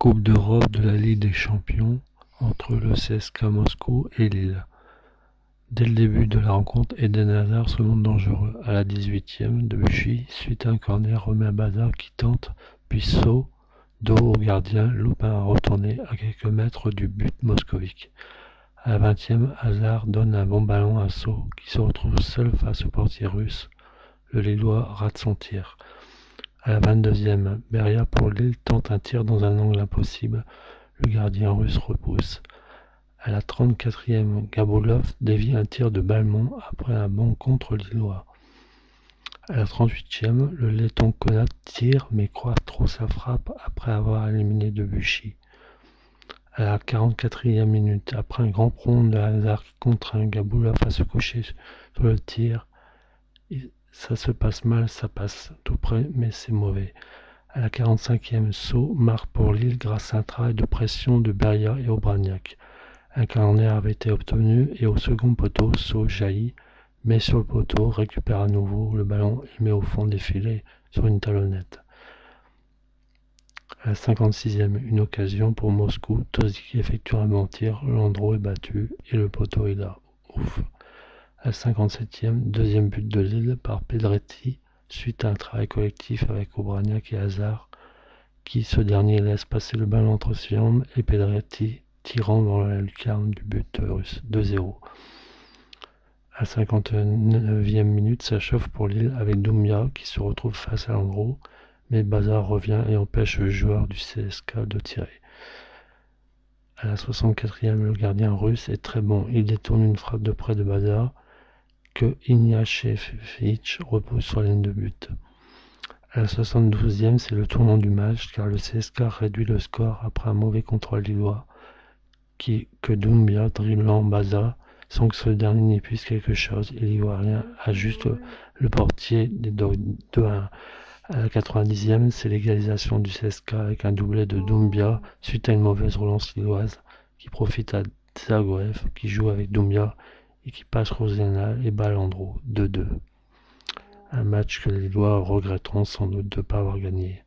Coupe d'Europe de la Ligue des Champions entre le CSKA Moscou et Lille. Dès le début de la rencontre, Eden Hazard se montre dangereux. À la 18e, Debuchy, suite à un corner, remet à Bazar qui tente, puis saut, dos au gardien, loupe un retourné à quelques mètres du but moscovique. À la 20e, Hazard donne un bon ballon à Sceaux, qui se retrouve seul face au portier russe. Le Lillois rate son tir. À la 22e, Beria pour Lille tente un tir dans un angle impossible. Le gardien russe repousse. À la 34e, Gabolov dévie un tir de Balmont après un bon contre lillois. À la 38e, le letton Konat tire mais croise trop sa frappe après avoir éliminé Debuchy. À la 44e minute, après un grand prompt de Hazard qui contraint Gabolov à se coucher sur le tir, ça se passe mal, ça passe tout près, mais c'est mauvais. À la 45e, Sceaux marque pour Lille grâce à un travail de pression de Beria et Obraniak. Un corner avait été obtenu et au second poteau, Sceaux jaillit, met sur le poteau, récupère à nouveau le ballon et met au fond des filets sur une talonnette. À la 56e, une occasion pour Moscou, Tozic effectue un bon tir, Landreau est battu et le poteau est là. Ouf. À la 57e, deuxième but de Lille par Pedretti, suite à un travail collectif avec Obraniak et Hazard, qui ce dernier laisse passer le ballon entre ses jambes et Pedretti tirant dans la lucarne du but russe, 2-0. À la 59e minute, ça chauffe pour Lille avec Doumbia qui se retrouve face à Landreau, mais Bazar revient et empêche le joueur du CSKA de tirer. À la 64e, le gardien russe est très bon, il détourne une frappe de près de Bazar que Ignashevich repousse sur la ligne de but. À la 72e, c'est le tournant du match car le CSKA réduit le score après un mauvais contrôle lillois que Doumbia dribblant Bazar sans que ce dernier n'y puisse quelque chose et l'Ivoirien ajuste le portier des 2-1. À la 90e, c'est l'égalisation du CSKA avec un doublé de Doumbia suite à une mauvaise relance lilloise qui profite à Zagoev qui joue avec Doumbia et qui passe Rosiana et Balandro 2-2. Un match que les Lillois regretteront sans doute de ne pas avoir gagné.